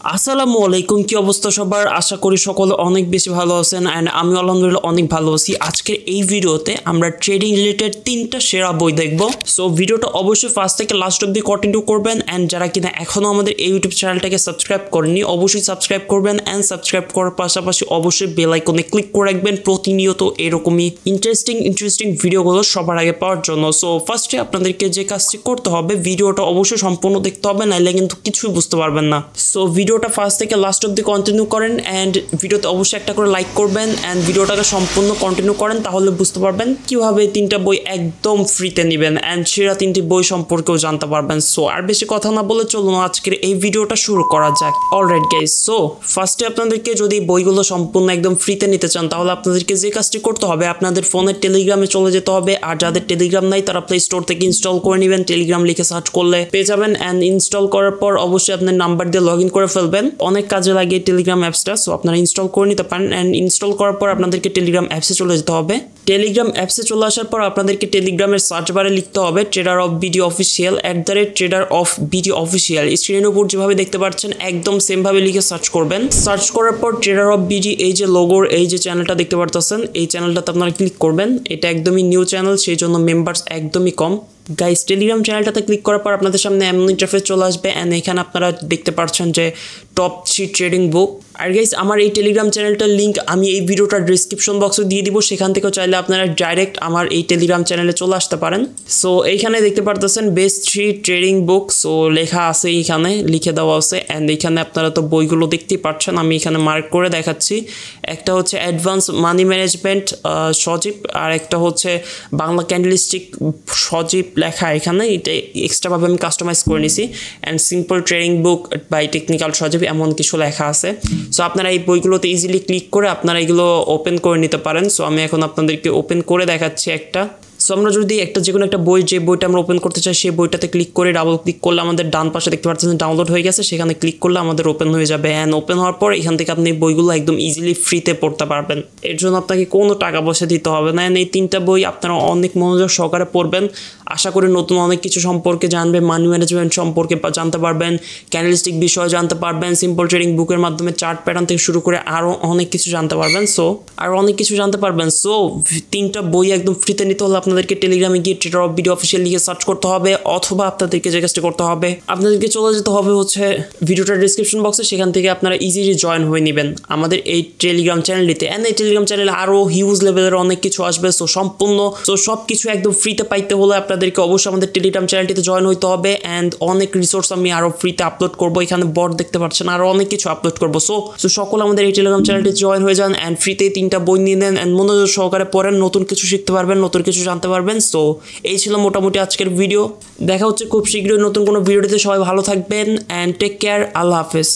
আসসালামু আলাইকুম, কি অবস্থা সবার? আশা করি সকলে অনেক বেশি ভালো আছেন অ্যান্ড আমি আলহামদুলিল্লাহ অনেক ভালো আছি। আজকের এই ভিডিওতে আমরা ট্রেডিং রিলেটেড 3টা সেরা বই দেখব। সো ভিডিওটা অবশ্যই ফার্স্ট থেকে লাস্ট অব্দি কন্টিনিউ করবেন অ্যান্ড যারা কিনা এখনও আমাদের এই ইউটিউব চ্যানেলটাকে সাবস্ক্রাইব করেননি অবশ্যই সাবস্ক্রাইব করবেন অ্যান্ড সাবস্ক্রাইব করার পাশাপাশি অবশ্যই বেল আইকনে ক্লিক করে রাখবেন প্রতিনিয়ত এরকমই ইন্টারেস্টিং ভিডিওগুলো সবার আগে পাওয়ার জন্য। সো ফার্স্টে আপনাদেরকে যে কাজটি করতে হবে, ভিডিওটা অবশ্যই সম্পূর্ণ দেখতে হবে, নাইলে কিন্তু কিছুই বুঝতে পারবেন না। সো ভিডিওটা ফার্স্ট থেকে লাস্ট অব্দি কন্টিনিউ করেন অ্যান্ড ভিডিওতে অবশ্যই একটা করে লাইক করবেন অ্যান্ড ভিডিওটাকে সম্পূর্ণ কন্টিনিউ করেন, তাহলে বুঝতে পারবেন কিভাবে 3টা বই একদম ফ্রিতে নেবেন অ্যান্ড সেরা 3টি বই সম্পর্কেও জানতে পারবেন। সো আর বেশি কথা না বলে চলুন আজকের এই ভিডিওটা শুরু করা যাক। অলরাইট গাইস, সো ফার্স্টে আপনাদেরকে যদি বইগুলো সম্পূর্ণ একদম ফ্রিতে নিতে চান তাহলে আপনাদেরকে যে কাজটি করতে হবে, আপনাদের ফোনের টেলিগ্রামে চলে যেতে হবে। আর যাদের টেলিগ্রাম নাই তারা প্লে স্টোর থেকে ইনস্টল করে নেবেন, টেলিগ্রাম লিখে সার্চ করলে পেয়ে যাবেন অ্যান্ড ইনস্টল করার পর অবশ্যই আপনার নাম্বার দিয়ে লগ ইন করে ফেলবেন। অনেক কাজে লাগে টেলিগ্রাম অ্যাপসটা, সো আপনারা ইনস্টল করে নিতে পারেন অ্যান্ড ইনস্টল করার পর আপনাদেরকে টেলিগ্রাম অ্যাপসে চলে যেতে হবে। টেলিগ্রাম অ্যাপসে চলে আসার পর আপনাদেরকে টেলিগ্রামের সার্চ বারে লিখতে হবে trader of BD official @trader of BD official. স্ক্রিনের উপর যেভাবে দেখতে পাচ্ছেন একদম সেমভাবে লিখে সার্চ করবেন। সার্চ করার পর ট্রেডার অফ বিডি এই যে লোগোর এই যে চ্যানেলটা দেখতে পাচ্ছেন, এই চ্যানেলটাতে আপনারা ক্লিক করবেন। এটা একদমই নিউ চ্যানেল, সেই জন্য মেম্বার্স একদমই কম। গাইস, টেলিগ্রাম চ্যানেলটাতে ক্লিক করার পর আপনাদের সামনে এমন ইন্টারফেস চলে আসবে অ্যান্ড এখানে আপনারা দেখতে পাচ্ছেন যে টপ 3 ট্রেডিং বুক। আর গাইস, আমার এই টেলিগ্রাম চ্যানেলটার লিঙ্ক আমি এই ভিডিওটার ডিসক্রিপশন বক্সে দিয়ে দিব, সেখান থেকেও চাইলে আপনারা ডাইরেক্ট আমার এই টেলিগ্রাম চ্যানেলে চলে আসতে পারেন। সো এইখানে দেখতে পাচ্ছেন বেস্ট 3 ট্রেডিং বুক, সো লেখা আছে, এইখানে লিখে দেওয়া আছে অ্যান্ড এইখানে আপনারা তো বইগুলো দেখতেই পাচ্ছেন, আমি এখানে মার্ক করে দেখাচ্ছি। একটা হচ্ছে অ্যাডভান্স মানি ম্যানেজমেন্ট সজীব, আর একটা হচ্ছে বাংলা ক্যান্ডেলস্টিক সজীব লেখা এখানে, এটা এক্সট্রাভাবে আমি কাস্টমাইজ করে নিছি and simple trading book by technical Sajib এমন কিছু লেখা আছে। সো আপনারা এই বইগুলোতে ইজিলি ক্লিক করে আপনারা এগুলো ওপেন করে নিতে পারেন। সো আমি এখন আপনাদেরকে ওপেন করে দেখাচ্ছি একটা। সো আমরা যদি যে কোনো একটা বই, যে বইটা আমরা ওপেন করতে চাই সেই বইটাতে ক্লিক করে ডাবল ক্লিক করলে আমাদের ডান পাশে দেখতে পাচ্ছেন ডাউনলোড হয়ে গেছে, সেখানে ক্লিক করলে আমাদের ওপেন হয়ে যাবে অ্যান্ড ওপেন হওয়ার পর এখান থেকে আপনি বইগুলো একদম ইজিলি ফ্রিতে পড়তে পারবেন। এর জন্য আপনাকে কোনো টাকা পয়সা দিতে হবে না। এই 3টা বই আপনারা অনেক মনোযোগ সহকারে পড়বেন, আশা করি নতুন অনেক কিছু সম্পর্কে জানবেন, মানি ম্যানেজমেন্ট সম্পর্কে জানতে পারবেন, ক্যান্ডেলস্টিক বিষয়ে জানতে পারবেন, সিম্পল ট্রেডিং বুকের মাধ্যমে চার্ট প্যাটার্ন থেকে শুরু করে আরও অনেক কিছু জানতে পারবেন। সো 3টা বই একদম ফ্রিতে নিতে হলে আপনাদেরকে টেলিগ্রামে গিয়ে ট্রেডার অফ বিডি অফিসিয়াল লিখে সার্চ করতে হবে, অথবা আপনাদেরকে যে কাজটি করতে হবে আপনাদেরকে চলে যেতে হবে হচ্ছে ভিডিওটার ডিসক্রিপশন বক্সে, সেখান থেকে আপনারা ইজিলি জয়েন হয়ে নেবেন আমাদের এই টেলিগ্রাম চ্যানেলটিতে অ্যান্ড এই টেলিগ্রাম চ্যানেলে আরও হিউজ লেভেলের অনেক কিছু আসবে। সো সব কিছু একদম ফ্রিতে পাইতে হলে আপনাদেরকে অবশ্যই আমাদের টেলিগ্রাম চ্যানেলটিতে জয়েন হইতে হবে অ্যান্ড অনেক রিসোর্স আমি আরও ফ্রিতে আপলোড করবো, এখানে বট দেখতে পাচ্ছেন, আরও অনেক কিছু আপলোড করবো। সো সকল আমাদের এই টেলিগ্রাম চ্যানেলটি জয়েন হয়ে যান অ্যান্ড ফ্রিতে 3টা বই নিয়ে নেন অ্যান্ড মনোযোগ সহকারে পড়েন, নতুন কিছু শিখতে পারবেন, নতুন কিছু জানতে পারবেন। সো এই ছিল মোটামুটি আজকের ভিডিও। দেখা হচ্ছে খুব শীঘ্রই নতুন কোনো ভিডিওতে। সবাই ভালো থাকবেন অ্যান্ড টেক কেয়ার। আল্লাহ হাফেজ।